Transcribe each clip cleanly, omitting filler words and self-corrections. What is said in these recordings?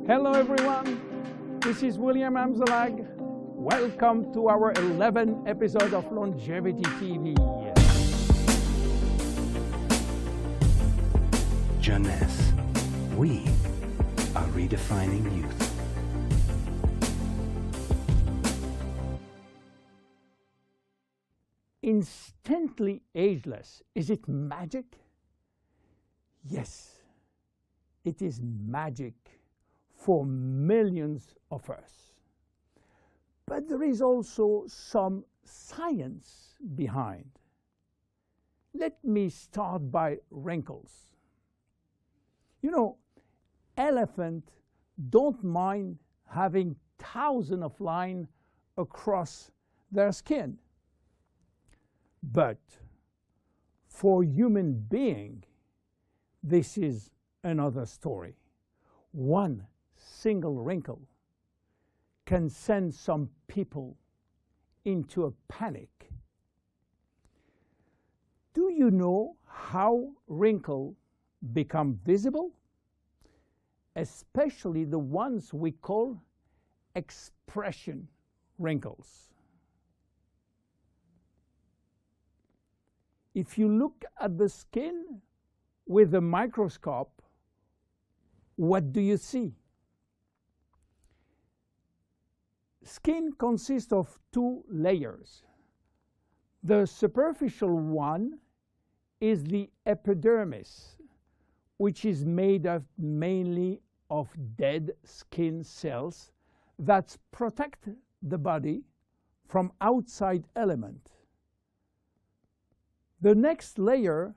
Hello everyone, this is William Amzalag. Welcome to our 11th episode of Longevity TV. Jeunesse, we are redefining youth. Instantly ageless, is it magic? Yes, it is magic for millions of us. But there is also some science behind. Let me start by wrinkles. You know, elephants don't mind having thousands of lines across their skin. But for human being, this is another story. One single wrinkle can send some people into a panic. Do you know how wrinkles become visible? Especially the ones we call expression wrinkles. If you look at the skin with a microscope, what do you see? Skin consists of two layers. The superficial one is the epidermis, which is made up mainly of dead skin cells that protect the body from outside elements. The next layer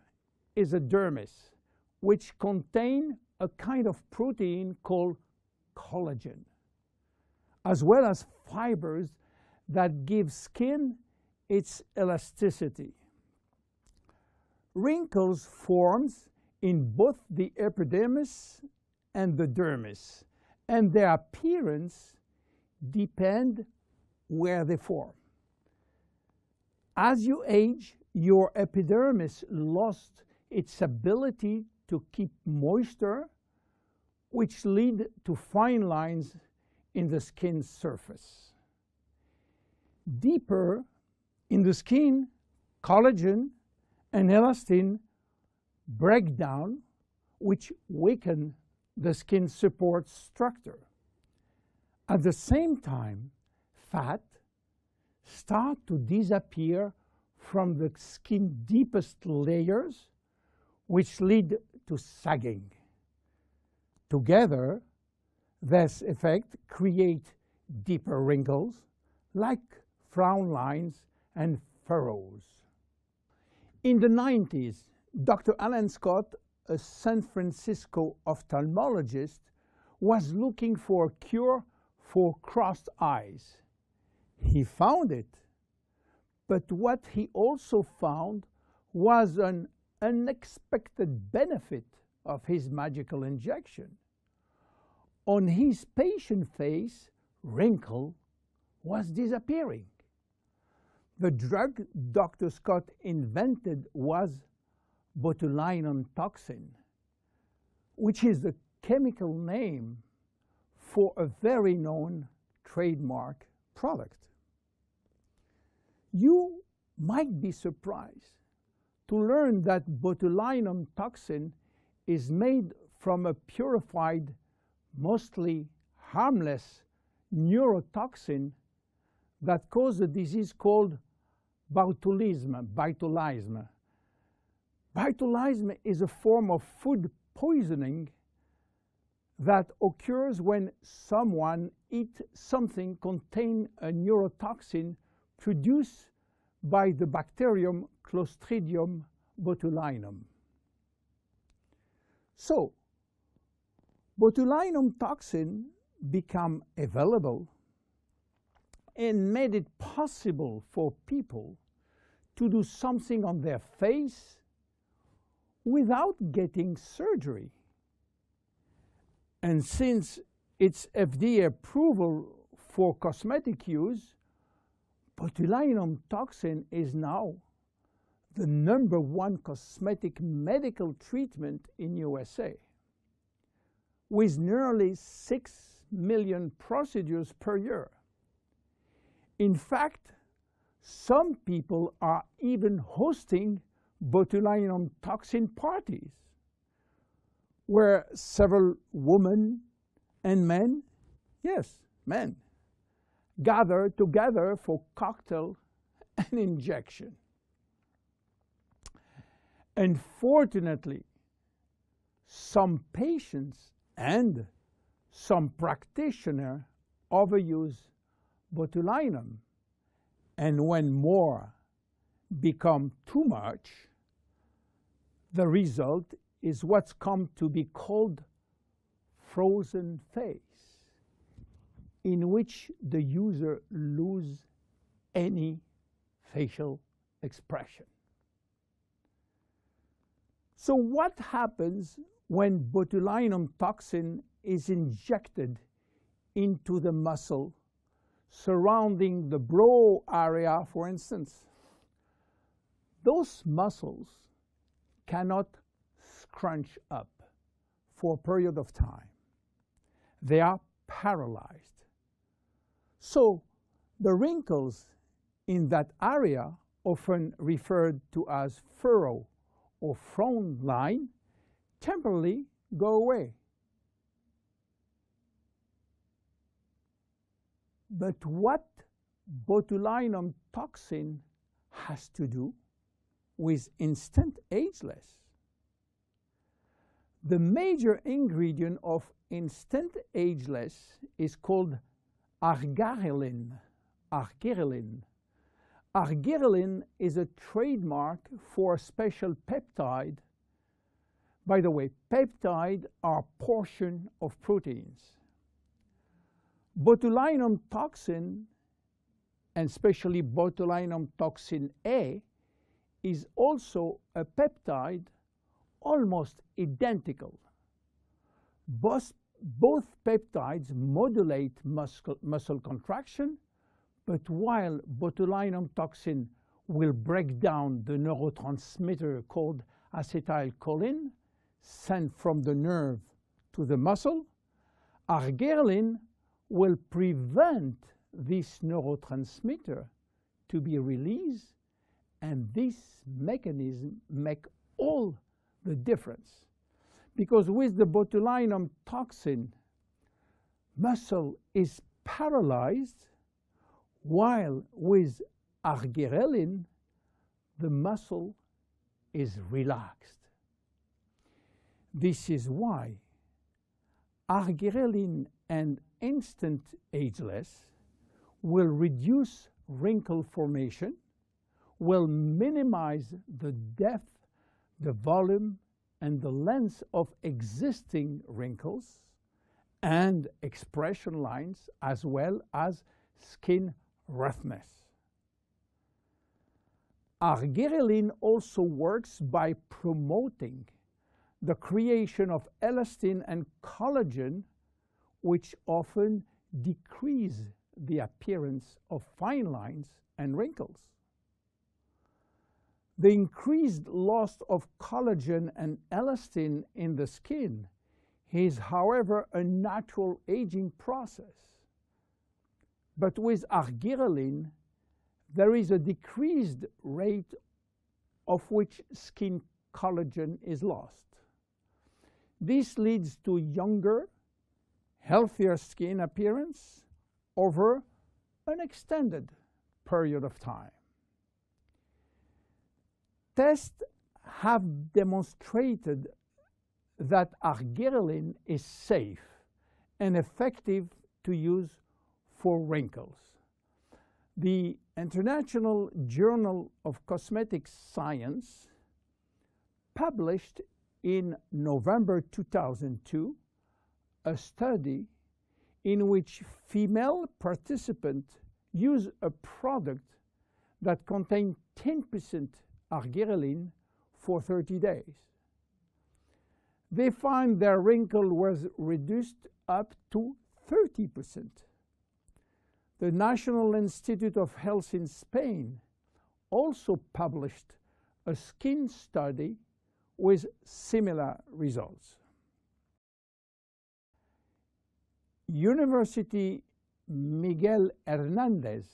is a dermis, which contains a kind of protein called collagen, as well as fibers that give skin its elasticity. Wrinkles form in both the epidermis and the dermis, and their appearance depends where they form. As you age, your epidermis lost its ability to keep moisture, which lead to fine lines in the skin surface. Deeper in the skin, collagen and elastin break down, which weaken the skin support structure. At the same time, fat start to disappear from the skin's deepest layers, which lead to sagging. Together, this effect creates deeper wrinkles, like frown lines and furrows. In the 90s, Dr. Alan Scott, a San Francisco ophthalmologist, was looking for a cure for crossed eyes. He found it. But what he also found was an unexpected benefit of his magical injection. On his patient face, wrinkle was disappearing. The drug Dr. Scott invented was botulinum toxin, which is the chemical name for a very known trademark product. You might be surprised to learn that botulinum toxin is made from a purified, mostly harmless neurotoxin that causes a disease called botulism. Botulism is a form of food poisoning that occurs when someone eats something containing a neurotoxin produced by the bacterium Clostridium botulinum. So, botulinum toxin became available and made it possible for people to do something on their face without getting surgery. And since its FDA approval for cosmetic use, botulinum toxin is now the #1 cosmetic medical treatment in USA. with nearly 6 million procedures per year. In fact, some people are even hosting botulinum toxin parties, where several women and men, yes, men, gather together for cocktail and injection. Unfortunately, some patients and some practitioners overuse botulinum, and when more become too much, the result is what's come to be called frozen face, in which the user loses any facial expression. So what happens when botulinum toxin is injected into the muscle surrounding the brow area, for instance? Those muscles cannot scrunch up for a period of time. They are paralyzed. So the wrinkles in that area, often referred to as furrow or frown line, temporarily go away. But what botulinum toxin has to do with instant ageless? The major ingredient of instant ageless is called arginine. Arginine. Arginine is a trademark for a special peptide. By the way, peptides are portions of proteins. Botulinum toxin, and especially botulinum toxin A, is also a peptide almost identical. Both peptides modulate muscle contraction, but while botulinum toxin will break down the neurotransmitter called acetylcholine sent from the nerve to the muscle, arginine will prevent this neurotransmitter to be released, and this mechanism makes all the difference. Because with the botulinum toxin, muscle is paralyzed, while with arginine, the muscle is relaxed. This is why arginine and instant ageless will reduce wrinkle formation, will minimize the depth, the volume, and the length of existing wrinkles and expression lines, as well as skin roughness. Arginine also works by promoting the creation of elastin and collagen, which often decrease the appearance of fine lines and wrinkles. The increased loss of collagen and elastin in the skin is, however, a natural aging process. But with arginine, there is a decreased rate of which skin collagen is lost. This leads to younger, healthier skin appearance over an extended period of time. Tests have demonstrated that arginine is safe and effective to use for wrinkles. The International Journal of Cosmetic Science published in November 2002 a study in which female participants used a product that contained 10% arginine for 30 days. They found their wrinkle was reduced up to 30%. The National Institute of Health in Spain also published a skin study with similar results. University Miguel Hernandez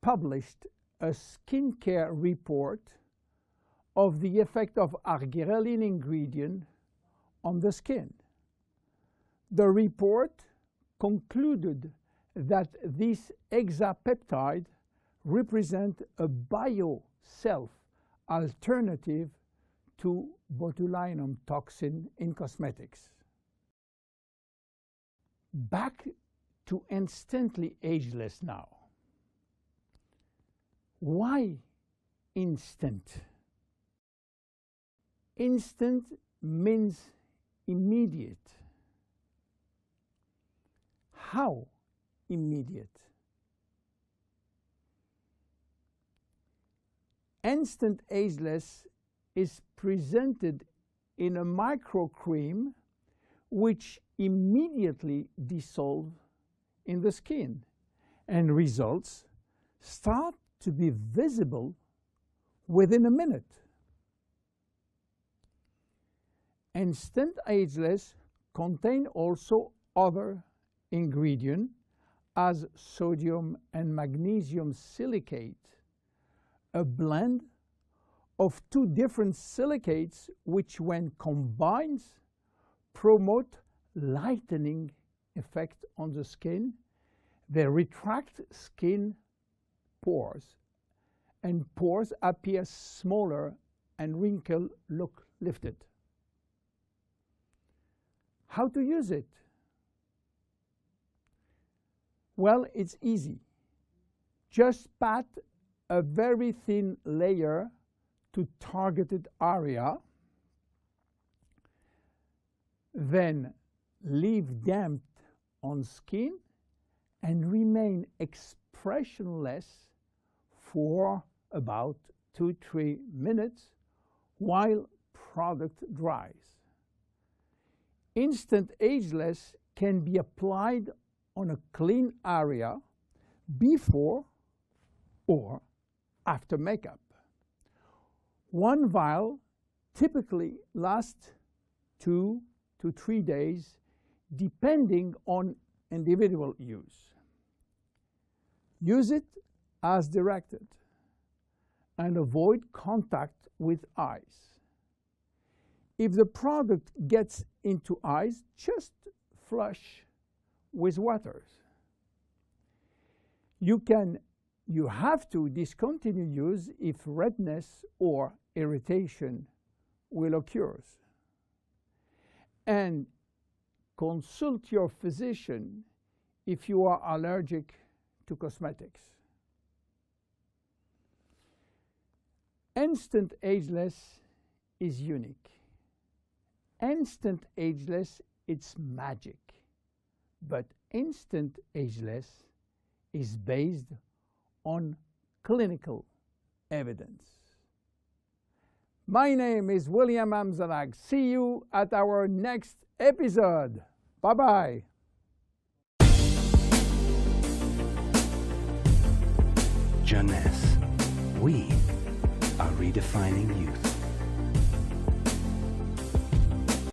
published a skincare report of the effect of argyreline ingredient on the skin. The report concluded that this hexapeptide represents a bio-self alternative to botulinum toxin in cosmetics. Back to instantly ageless now. Why instant? Instant means immediate. How immediate? Instant ageless is presented in a microcream which immediately dissolves in the skin, and results start to be visible within a minute. Instant ageless contain also other ingredients as sodium and magnesium silicate, a blend of two different silicates which when combined promote lightening effect on the skin. They retract skin pores, and pores appear smaller and wrinkles look lifted. How to use it? Well, it's easy. Just pat a very thin layer to targeted area, then leave damp on skin and remain expressionless for about 2-3 minutes while product dries. Instant ageless can be applied on a clean area before or after makeup. One vial typically lasts 2 to 3 days depending on individual use. Use it as directed and avoid contact with eyes. If the product gets into eyes, just flush with water. You have to discontinue use if redness or irritation will occur. And consult your physician if you are allergic to cosmetics. Instant ageless is unique. Instant ageless, it's magic. But instant ageless is based on clinical evidence. My name is William Amzalag. See you at our next episode. Bye-bye. Jeunesse. We are redefining youth.